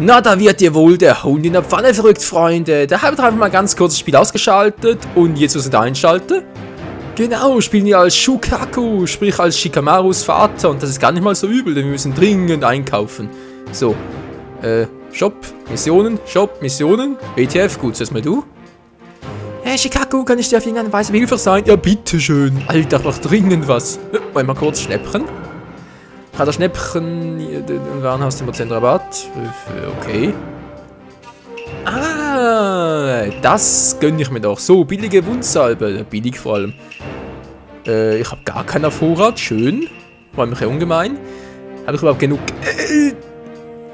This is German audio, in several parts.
Na, da wird dir wohl der Hund in der Pfanne verrückt, Freunde. Da habe ich einfach mal ganz kurz das Spiel ausgeschaltet und jetzt muss ich da einschalten. Genau, spielen wir als Shukaku, sprich als Shikamarus Vater und das ist gar nicht mal so übel, denn wir müssen dringend einkaufen. So, Shop, Missionen, WTF, gut, zuerst mal du. Hey Shikaku, kann ich dir auf irgendeine Weise Hilfe sein? Ja, bitteschön. Alter, ich brauch dringend was. Wollen wir kurz Schnäppchen? Hat das Schnäppchen im Warenhaus 10% Rabatt? Okay. Ah, das gönne ich mir doch. So, billige Wundsalbe. Billig vor allem. Ich habe gar keinen Vorrat. Schön. War mich ja ungemein. Habe ich überhaupt genug...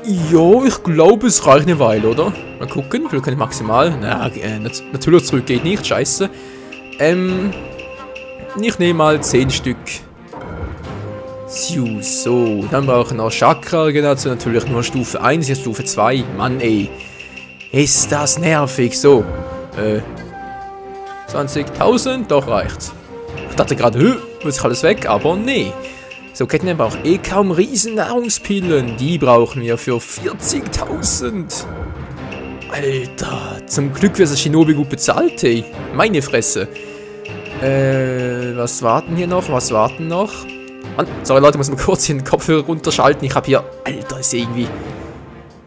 ja, ich glaube, es reicht eine Weile, oder? Mal gucken. Vielleicht kann ich maximal... Na, natürlich zurück geht nicht. Scheiße. Ich nehme mal 10 Stück. So, dann brauchen wir noch Chakra-Regeneration, natürlich nur Stufe 1, jetzt Stufe 2. Mann, ey. Ist das nervig. So, 20.000, doch reicht's. Ich dachte gerade, wird sich alles weg, aber nee. So, Kettenhemd braucht eh kaum Riesen-Nahrungspillen. Die brauchen wir für 40.000. Alter, zum Glück wird das Shinobi gut bezahlt, ey. Meine Fresse. Was warten hier noch? Was warten noch? Sorry Leute, ich muss mal kurz hier den Kopfhörer runterschalten. Ich habe hier... Alter, ist irgendwie...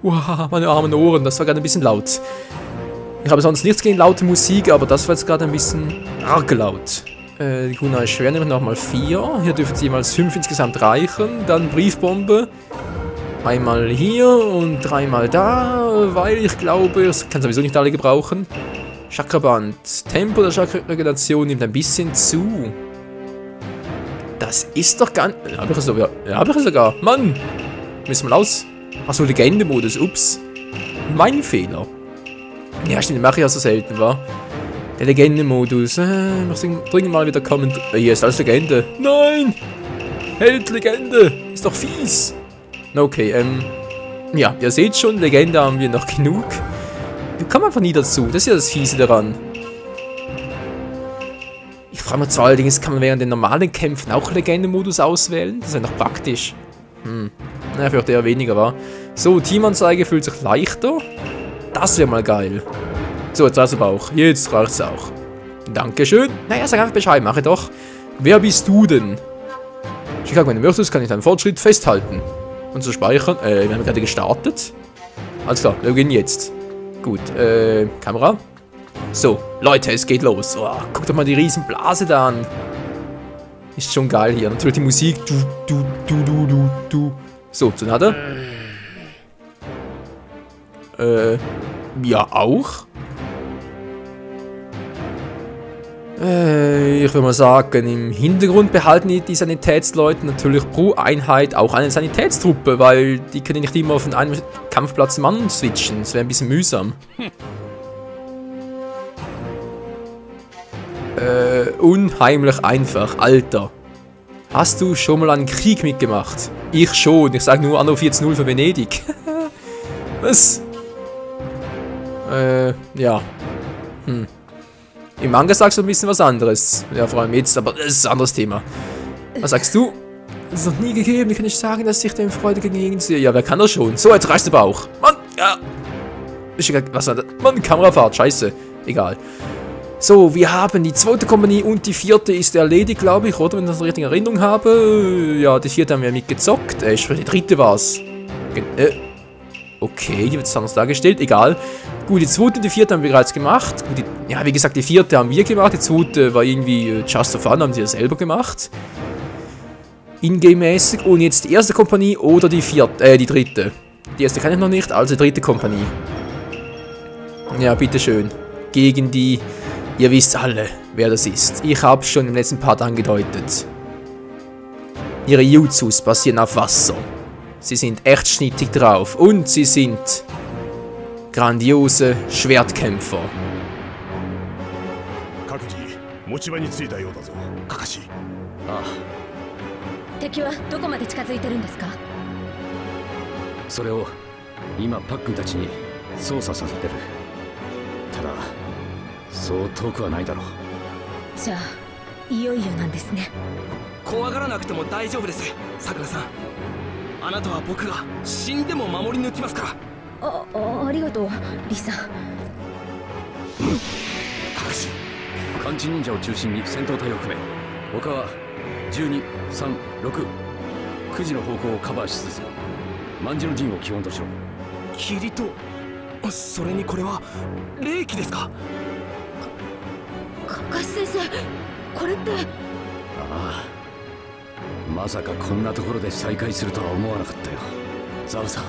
Wow, meine armen Ohren, das war gerade ein bisschen laut. Ich habe sonst nichts gegen laute Musik, aber das war jetzt gerade ein bisschen arg laut. Die Kuna ist schwer, nehmen wir nochmal 4. Hier dürfen sie jeweils 5 insgesamt reichen. Dann Briefbombe. Einmal hier und 3-mal da, weil ich glaube, ich kann sowieso nicht alle gebrauchen. Chakraband. Tempo der Chakra-Regeneration nimmt ein bisschen zu. Das ist doch gar nicht... Hab ich es sogar. Ja, hab ich es sogar. Mann! Müssen wir raus. Achso, Legende-Modus. Ups. Mein Fehler. Ja, stimmt, den mache ich ja so selten, wa? Der Legende-Modus. Ich muss dringend mal wieder kommen. Hier ist alles Legende. Nein! Held Legende! Ist doch fies. Okay, ja, ihr seht schon, Legende haben wir noch genug. Wir kommen einfach nie dazu. Das ist ja das Fiese daran. Ich frage mich zwar allerdings, kann man während den normalen Kämpfen auch Legende-Modus auswählen? Das ist ja noch praktisch. Naja, vielleicht eher weniger, war. So, Teamanzeige fühlt sich leichter. Das wäre mal geil. So, jetzt reicht's aber auch. Jetzt reicht's auch. Dankeschön. Naja, sag einfach Bescheid, mache doch. Wer bist du denn? Chicago, wenn du möchtest, kann ich deinen Fortschritt festhalten. Und zu speichern. Wir haben gerade gestartet. Alles klar, wir beginnen jetzt. Gut, Kamera. So, Leute, es geht los. Oh, guckt doch mal die riesen Blase da an. Ist schon geil hier. Natürlich die Musik. Du. So, Tsunade. Ja, auch. Ich würde mal sagen, im Hintergrund behalten die Sanitätsleute natürlich pro Einheit auch eine Sanitätstruppe, weil die können nicht immer von einem Kampfplatz zum anderen switchen. Das wäre ein bisschen mühsam. Unheimlich einfach, Alter. Hast du schon mal einen Krieg mitgemacht? Ich schon. Ich sage nur Anno 14.0 für Venedig. Was? Ja. Im Manga sagst du ein bisschen was anderes. Ja, vor allem jetzt, aber das ist ein anderes Thema. Was sagst du? Das ist noch nie gegeben. Wie kann ich sagen, dass ich dem Freude gegen sehe? Ja, wer kann das schon? So, jetzt reißt der Bauch. Mann, ja. Was war das? Mann, Kamerafahrt, scheiße. Egal. So, wir haben die 2. Kompanie und die 4. ist erledigt, glaube ich, oder? Wenn ich das richtig in Erinnerung habe. Ja, die 4. haben wir mitgezockt. Die 3. war's. Okay, die wird jetzt anders dargestellt. Egal. Gut, die 2. und die 4. haben wir bereits gemacht. Gut, ja, wie gesagt, die 4. haben wir gemacht. Die 2. war irgendwie just for fun, haben die ja selber gemacht. Ingame-mäßig. Und jetzt die 1. Kompanie oder die 4. Die 3. Die 1. kann ich noch nicht, also die 3. Kompanie. Ja, bitteschön. Gegen die... Ihr wisst alle, wer das ist. Ich habe schon im letzten Part angedeutet. Ihre Jutsus basieren auf Wasser. Sie sind echt schnittig drauf. Und sie sind grandiose Schwertkämpfer. Kakashi, 持ち場に着いたようだぞ。Kakashi。ああ。敵はどこまで近づいてるんですか？それを今パックンたちに操作させてる。ただ。そう遠くはないだろう。じゃあいよいよなんですね。怖がらなくても大丈夫です、さくらさん。あなたは僕が死んでも守り抜きますから。ありがとうリさん。感知忍者を中心に戦闘隊を組め。他は12、3、6、9時の方向をカバーしつつ万の陣を基本としろ。霧とそれにこれは霊気ですか？かかし先生、これって。ああ、まさかこんなところで再会するとは思わなかったよ、ザブさん。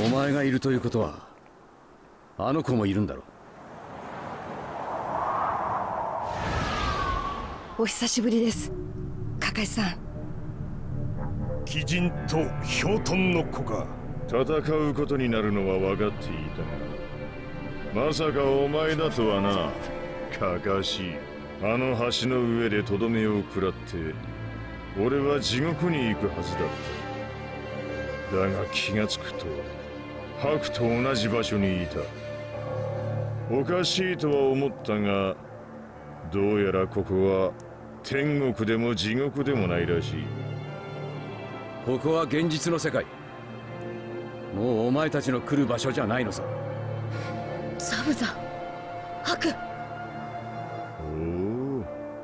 お前がいるということはあの子もいるんだろう。お久しぶりです、かかしさん。鬼人と氷遁の子か。戦うことになるのは分かっていたが、まさかお前だとはな。かかし、あの橋の上でとどめを食らって俺は地獄に行くはずだった。だが気がつくとハクと同じ場所にいた。おかしいとは思ったが、どうやらここは天国でも地獄でもないらしい。ここは現実の世界。もうお前たちの来る場所じゃないのさ。ザブザ、ハク。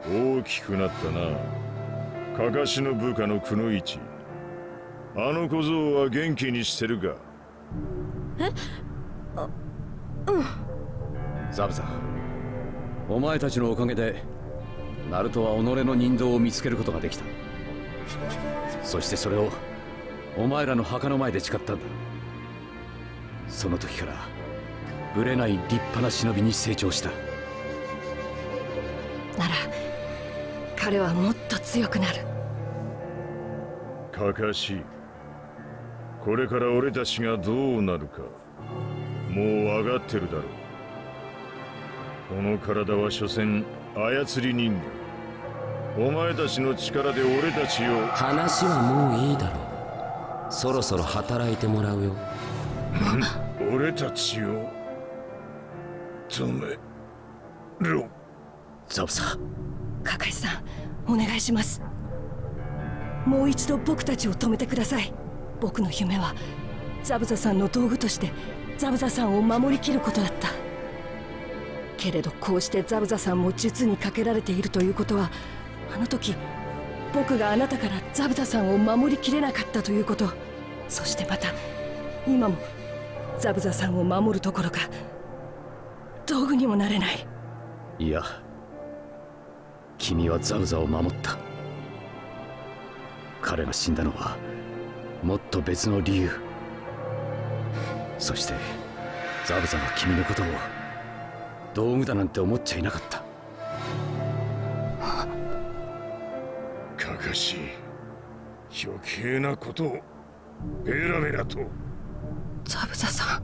おお、大きくなったな。かかしの部下のくのいち。あの小僧は元気にしてるか？ザブザ、お前たちのおかげでナルトは己の人道を見つけることができた。そしてそれをお前らの墓の前で誓ったんだ。その時からぶれない立派な忍びに成長した。なら彼はもっと強くなる。かかし、これから俺たちがどうなるかもう分かってるだろう。この体は所詮操り人形。お前たちの力で俺たちを。話はもういいだろう。そろそろ働いてもらうよ。俺たちを止めろ。ザブさ、かかしさん、お願いします。もう一度僕たちを止めてください。僕の夢はザブザさんの道具としてザブザさんを守りきることだった。けれどこうしてザブザさんも術にかけられているということは、あの時僕があなたからザブザさんを守りきれなかったということ、そしてまた今もザブザさんを守るどころか道具にもなれない。いや、君はザブザを守った。彼が死んだのはもっと別の理由。そしてザブザが君のことを道具だなんて思っちゃいなかった。かかし、余計なことをベラベラと。ザブザさん。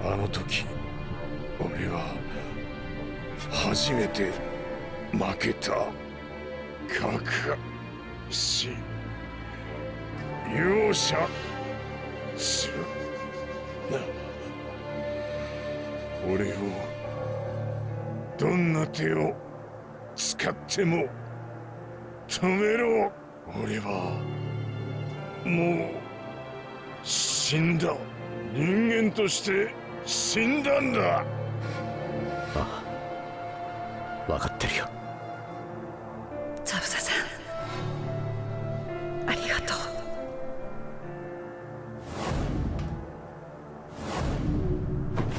あの時俺は初めて負けた。かかし、容赦するな。俺をどんな手を使っても止めろ。俺はもう死んだ。人間として死んだんだ。ああ、分かってるよ。ザブザさん、ありがと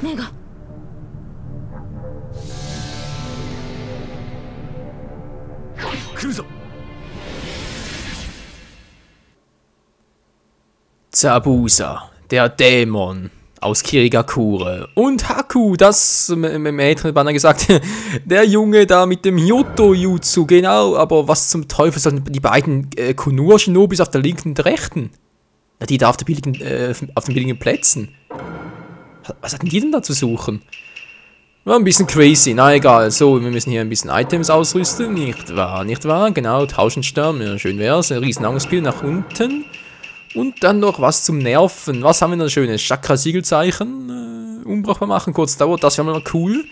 う。ネガ。来るぞ。Zabuza, der Dämon aus Kirigakure. Und Haku, das Mädchen hat gesagt, der Junge da mit dem Hyoto-Jutsu, genau. Aber was zum Teufel sollen die beiden Kunur-Shinobis auf der linken und der rechten? Na, die da auf den billigen Plätzen. Was hatten die denn da zu suchen? War ein bisschen crazy, na egal. So, wir müssen hier ein bisschen Items ausrüsten, nicht wahr, nicht wahr? Genau, Tauschenstern, ja, schön wär's. Ein riesen Angstspiel nach unten. Und dann noch was zum Nerven. Was haben wir da schönes? Chakra-Siegelzeichen. unbrauchbar machen, kurz dauert, das wäre mal cool.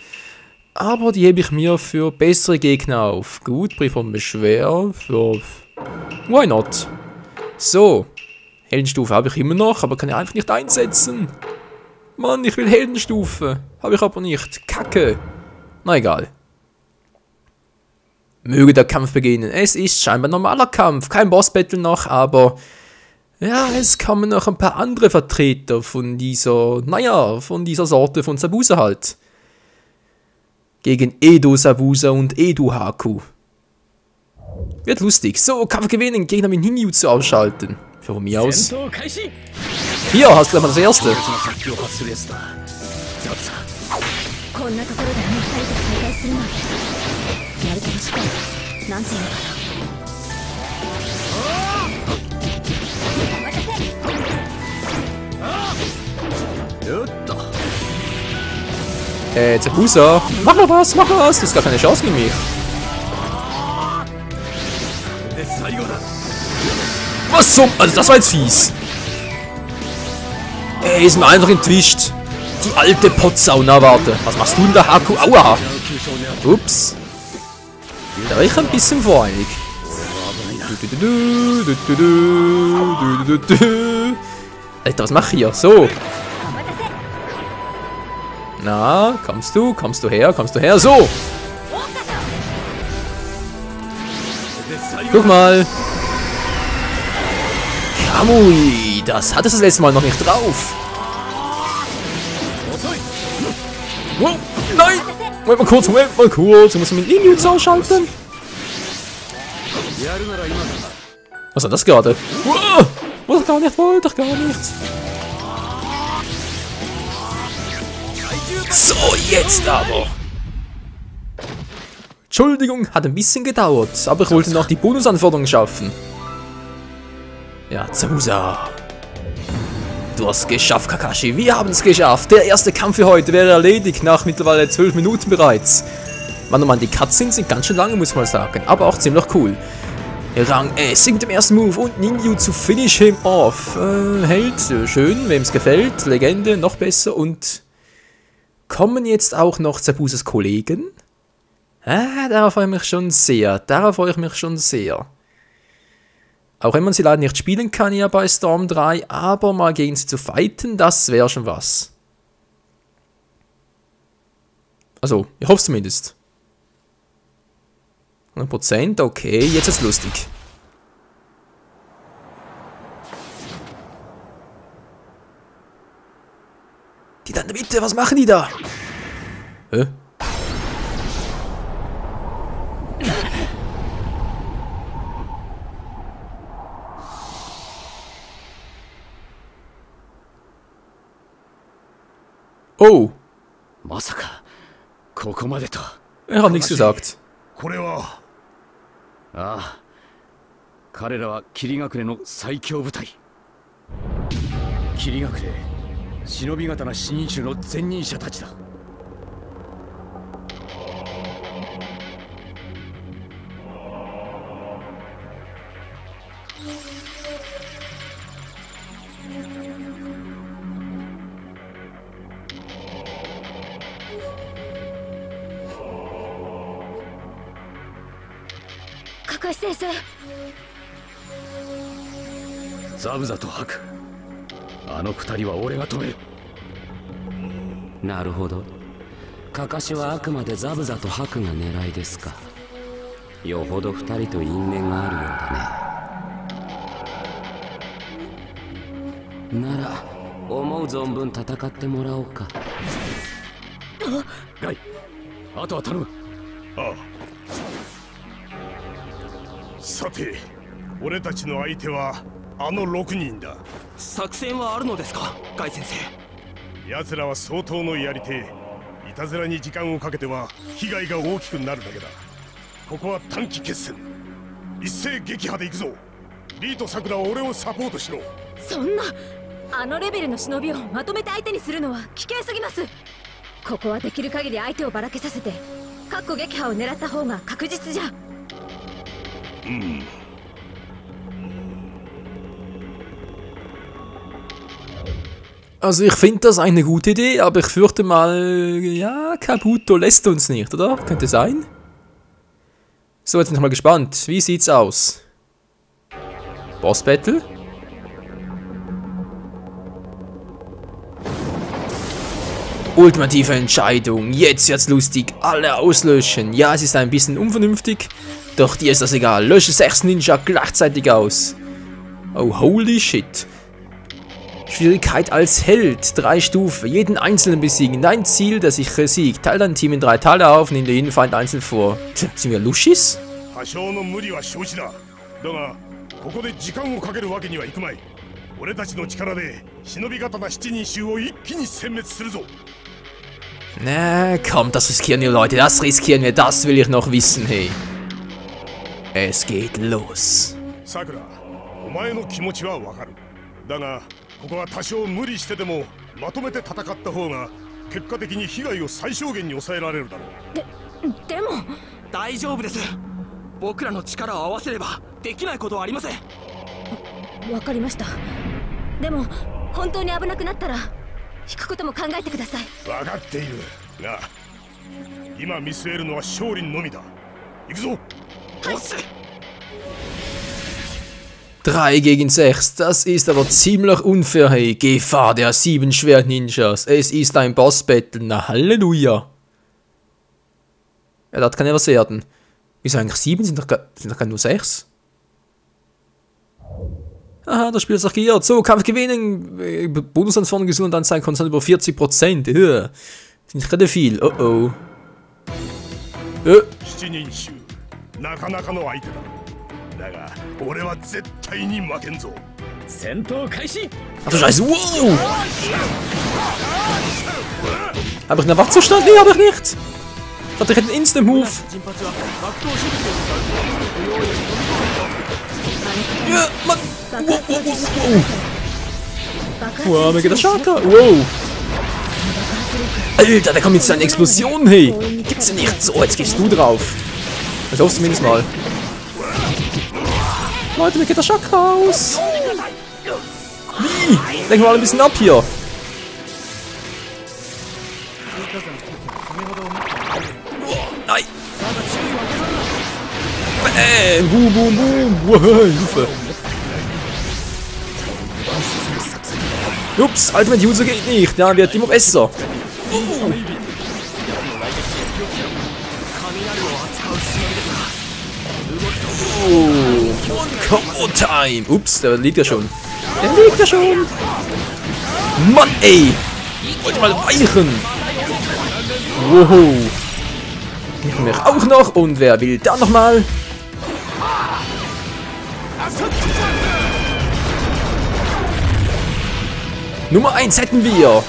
Aber die hebe ich mir für bessere Gegner auf. Gut, Brief von Beschwer, für... Why not? So, Heldenstufe habe ich immer noch, aber kann ich einfach nicht einsetzen. Mann, ich will Heldenstufe. Habe ich aber nicht. Kacke. Na egal. Möge der Kampf beginnen. Es ist scheinbar ein normaler Kampf. Kein Bossbattle noch, aber... Ja, es kommen noch ein paar andere Vertreter von dieser... Naja, von dieser Sorte von Zabuza halt. Gegen Edo Zabuza und Edo Haku. Wird lustig. So, Kampf gewinnen. Gegner mit Ninjutsu ausschalten. Von mir aus. Hier hast du gleich mal das erste. Zabuza, mach mal was, mach mal was. Du hast gar keine Chance gegen mich. Was zum... Also das war jetzt fies. Ey, ist mir einfach entwischt. Die alte Potsau. Na warte, was machst du denn da, Haku? Aua. Ups. Da war ich ein bisschen voreilig. Alter, was mach ich hier? So. Na, kommst du her, so. Guck mal. Kamui, das hattest du das letzte Mal noch nicht drauf. Wow, nein. Moment mal kurz. Ich muss mit Ninjutsu ausschalten. Was war das gerade? Wow, wollte ich gar nicht. So, jetzt aber. Entschuldigung, hat ein bisschen gedauert, aber ich wollte noch die Bonusanforderungen schaffen. Ja, Zabuza. Du hast es geschafft, Kakashi. Wir haben es geschafft. Der erste Kampf für heute wäre erledigt, nach mittlerweile 12 Minuten bereits. Mann, oh Mann, die Cutscenes sind ganz schön lange, muss man sagen. Aber auch ziemlich cool. Rang S mit dem ersten Move und Ninjutsu finish him off. Held, schön, wem es gefällt. Legende, noch besser. Und kommen jetzt auch noch Zabuzas Kollegen? Darauf freue ich mich schon sehr. Auch wenn man sie leider nicht spielen kann ja bei Storm 3, aber mal gegen sie zu fighten, das wäre schon was. Also, ich hoffe es zumindest. 100%, okay, jetzt ist es lustig. Die da in der Mitte, was machen die da? Hä? Oh. Er hat nichts gesagt. ああ、彼らは霧隠れの最強部隊。霧隠れ、忍び刀新任種の前任者たちだ。カカシ先生。ザブザとハク、あの二人は俺が止める。なるほど。カカシはあくまでザブザとハクが狙いですか。よほど二人と因縁があるようだね。なら思う存分戦ってもらおうか。ガイ、あとは頼む。ああ。さて、俺たちの相手はあの6人だ。作戦はあるのですか、ガイ先生。奴らは相当のやり手。いたずらに時間をかけては被害が大きくなるだけだ。ここは短期決戦。一斉撃破で行くぞ。リーとサクラは俺をサポートしろ。そんな、あのレベルの忍びをまとめて相手にするのは危険すぎます。ここはできる限り相手をばらけさせて、かっこ撃破を狙った方が確実じゃ。うん。Also ich finde das eine gute Idee, aber ich fürchte mal, ja, Kabuto lässt uns nicht, oder? Könnte sein. So, jetzt bin ich mal gespannt. Wie sieht's aus? Boss Battle? Ultimative Entscheidung. Jetzt wird's lustig. Alle auslöschen. Ja, es ist ein bisschen unvernünftig. Doch dir ist das egal. Lösche 6 Ninja gleichzeitig aus. Oh, holy shit. Schwierigkeit als Held. 3 Stufen. Jeden einzelnen besiegen. Dein Ziel, der sichere Sieg. Teil dein Team in 3 Teile auf und nimm jeden Feind einzeln vor. Sind wir Luschis? Na, komm, das riskieren wir, Leute. Das riskieren wir. Das will ich noch wissen, hey. Es geht los. Sakura, お前の気持ちはわかる。だが、ここは多少無理してでもまとめて戦った方が結果的に被害を最小限に抑えられるだろう。でも大丈夫です。僕らの力を合わせればできないことはありません。わかりました。でも本当に危なくなったら引くことも考えてください。分かっているが、今見据えるのは勝利のみだ。行くぞ。 3 gegen 6, das ist aber ziemlich unfair, hey. Gefahr der 7 Schwert-Ninjas. Es ist ein Boss-Battle, na Halleluja. Ja, das kann ja was werden. Wieso eigentlich 7? Sind doch gar nur 6? Aha, das Spiel ist agiert. So, Kampf gewinnen. Bonusanforderungen gesund und Anzeigen konstant über 40%. Ja. Ist nicht gerade viel. Oh oh. Ach du Scheiße, wow! Hab ich einen Wachzustand? Nee, hab ich nicht! Ich dachte, ich hätte einen Instant-Move! Ja, Mann! Wow, wow, wow, wow! Wow, mir geht der Shaka! Wow! Alter, da kommt jetzt eine Explosion, hey! Gibt's ja nicht! So, jetzt gehst du drauf! Ich hoffe zumindest mal. Leute, mir geht der Chakra aus. Wie? Lenken wir mal ein bisschen ab hier. Oh, nein. Bam. Boom, boom, boom. Wow, Hilfe. Ups, Ultimate User geht nicht. Ja, wird immer besser. Oh. Und Combo-Time! Ups, der liegt ja schon. Der liegt ja schon! Mann, ey! Wollte mal weichen! Wow! Ich mich auch noch. Und wer will da nochmal? Nummer 1 hätten wir!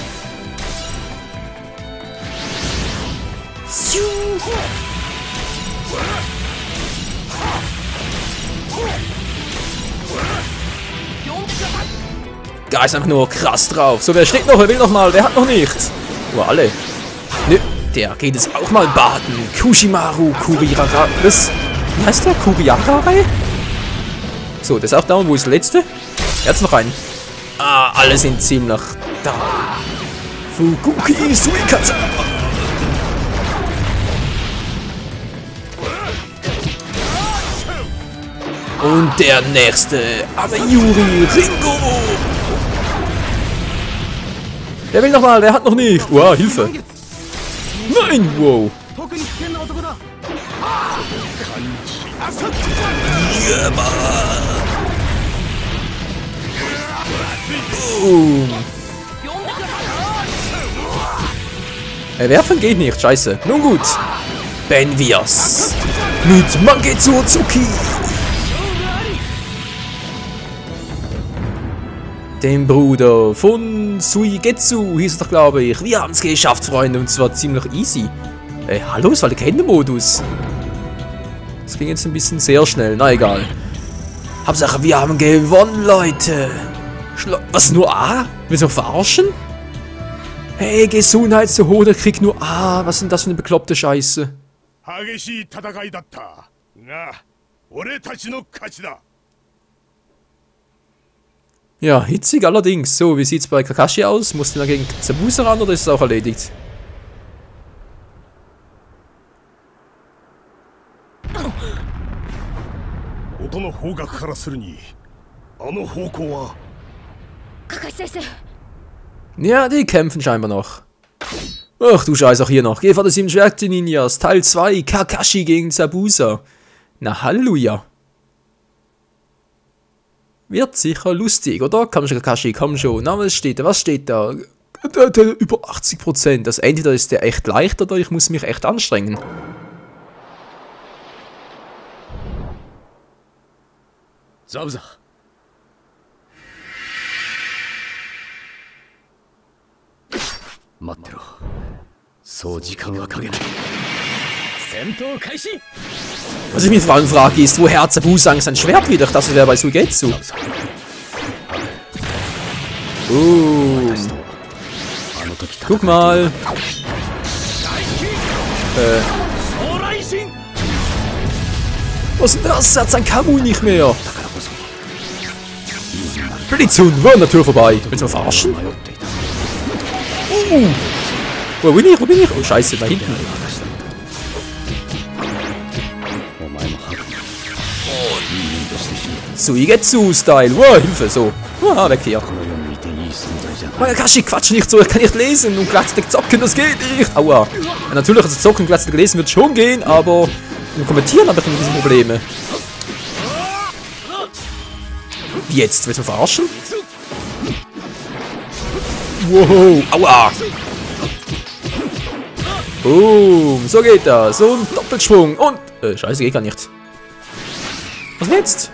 Da ist einfach nur krass drauf. So, wer steht noch? Wer will noch mal? Wer hat noch nichts? Oh, alle. Nö, der geht jetzt auch mal baden. Kushimaru Kurihara. Was? Wie heißt der? Kurihara? So, der ist auch da. Und wo ist der letzte? Jetzt noch einen. Ah, alle sind ziemlich da. Fukuki Suikatsu. Und der nächste. Amayuri Ringo. Wer will noch mal? Wer hat noch nicht? Wow, Hilfe. Nein, wow. Ja, Mann. Boom. Werfen geht nicht, scheiße. Nun gut. Ben wir's. Mit Mangetsu Otsuki. Dem Bruder von Suigetsu hieß es doch, glaube ich. Wir haben es geschafft, Freunde, und zwar ziemlich easy. Hallo, es war der Kendo-Modus. Das ging jetzt ein bisschen sehr schnell, na egal. Hauptsache, wir haben gewonnen, Leute. Was, nur A? Willst du noch verarschen? Hey, Gesundheit so hoch, der kriegt nur A. Was ist denn das für eine bekloppte Scheiße? Ja, hitzig allerdings. So, wie sieht's bei Kakashi aus? Muss der gegen Zabuza ran oder ist es auch erledigt? Ja, die kämpfen scheinbar noch. Ach du Scheiß, auch hier noch. Geh vor der 7 Schwerte Ninjas, Teil 2, Kakashi gegen Zabuza. Na Halleluja. Wird sicher lustig, oder? Komm schon, Kakashi, komm schon. Na, was steht da? Was steht da? Über 80%. Das entweder ist der echt leicht oder ich muss mich echt anstrengen. Zabuza. Mattero. So, Jikan wa kage nai. Sentou Kaishi. Was ich mich frage ist, woher hat Zabuza sein Schwert wieder? Das wäre bei Suigetsu. Guck mal. Was ist denn das? Er hat sein Kamui nicht mehr. Blitzhund, war an der Tür vorbei. Willst du mal verarschen? Wo bin ich? Wo bin ich? Oh Scheiße, da hinten. Suigetsu-Style. Wow, Hilfe, so. Ah, weg hier. Kakashi, quatsch nicht so, ich kann nicht lesen und gleichzeitig zocken, das geht nicht. Aua. Ja, natürlich, also zocken und gleichzeitig lesen wird schon gehen, aber im Kommentieren habe ich immer diese Probleme. Wie jetzt? Willst du mich verarschen? Wow, aua. Boom, so geht das. Und Doppelschwung und... Scheiße, geht gar nicht. Was denn jetzt?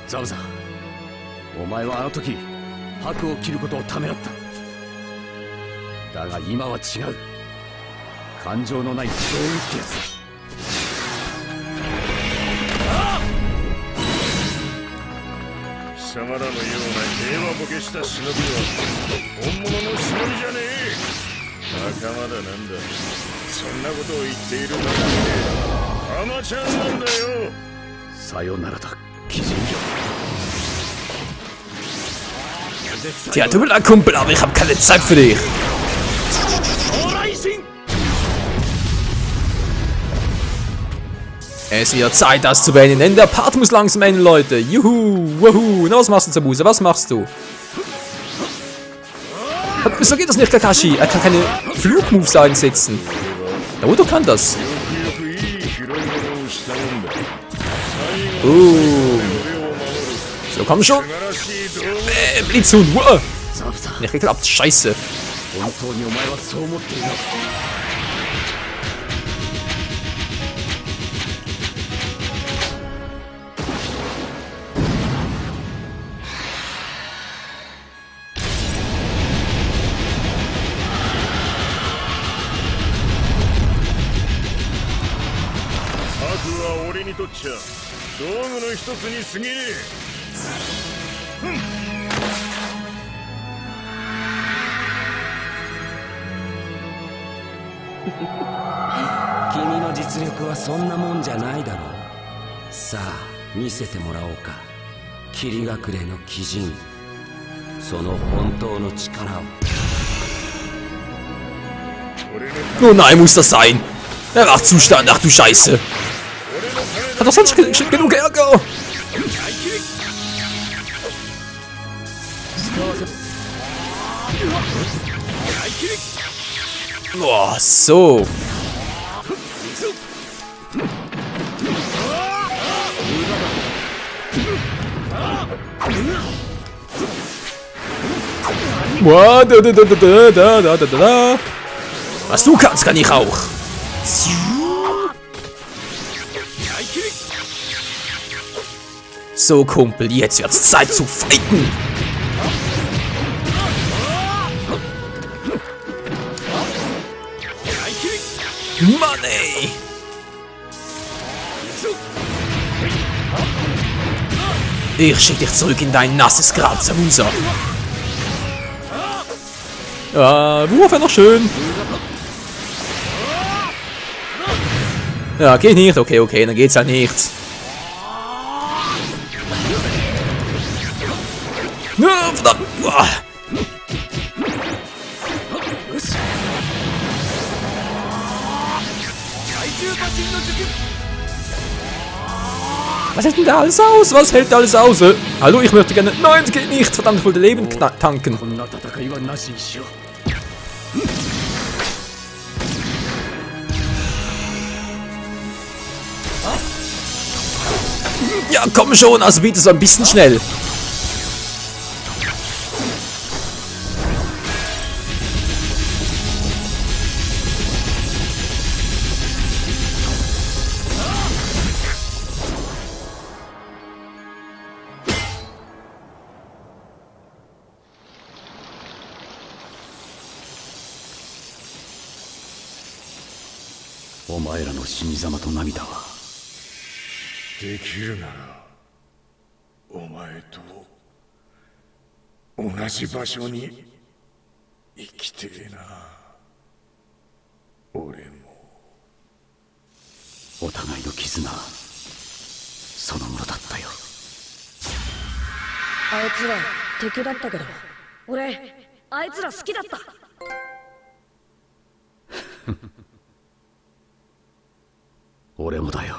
Zabuza, お前はあの時白を切ることをためらった。だが今は違う。感情のない強運ってやつだ。貴様らのような平和ボケした忍びは本物の忍びじゃねえ。仲間だなんだ。そんなことを言っているのはアマちゃんなんだよ。さよならだ、鬼人魚。Tja, tut mir leid, Kumpel, aber ich habe keine Zeit für dich. Es wird Zeit, das zu beenden, denn der Part muss langsam enden, Leute. Juhu, wuhu. Na, was machst du, Zabuza? Was machst du? Wieso geht das nicht, Kakashi? Er kann keine Flugmoves einsetzen. Naruto kann das. So, komm schon. Blitzhund. Wow. Nicht geklappt. Scheiße.君の実力はそんなもんじゃないだろう。さあ見せてもらおうか。霧隠れの鬼人、その本当の力を。Oh nein, muss das sein? Der Wachzustand, ach du Scheiße. Hat doch sonst genug Ärger. Boah, so. Was du kannst, kann ich auch. So, Kumpel, jetzt wird's Zeit zu fighten. Mann, ey. Ich schick dich zurück in dein nasses Grab, Zabuza. Wurf wäre noch schön. Ja, geht nicht. Okay, dann geht's halt nicht. Verdammt. Was hält denn da alles aus? Was hält da alles aus? Hallo, ich möchte gerne... Nein, es geht nicht. Verdammt, ich wollte Leben tanken. Ja, komm schon. Also bitte so ein bisschen schnell.できるならお前と同じ場所に生きてえな。俺もお互いの絆そのものだったよ。あいつら敵だったけど俺あいつら好きだった。俺もだよ。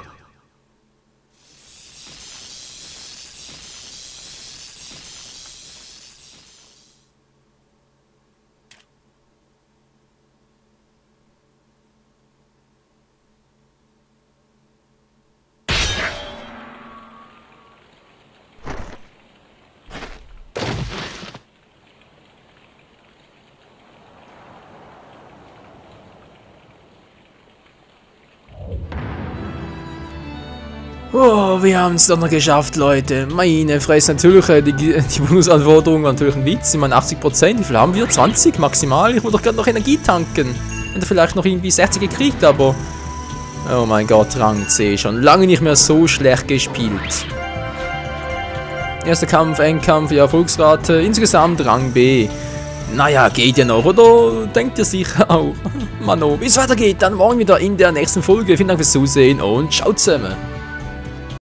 Oh, wir haben es doch noch geschafft, Leute. Meine Fresse, natürlich die Bonusanforderungen waren natürlich ein Witz. Ich meine 80%, wie viel haben wir? 20 maximal? Ich muss doch gerade noch Energie tanken. Hätte vielleicht noch irgendwie 60 gekriegt, aber... Oh mein Gott, Rang C. Schon lange nicht mehr so schlecht gespielt. Erster Kampf, Endkampf, ja, Erfolgsrate. Insgesamt Rang B. Naja, geht ja noch, oder? Denkt ihr sicher auch. Mano, wie es weitergeht, dann morgen wieder in der nächsten Folge. Vielen Dank fürs Zusehen und ciao zusammen.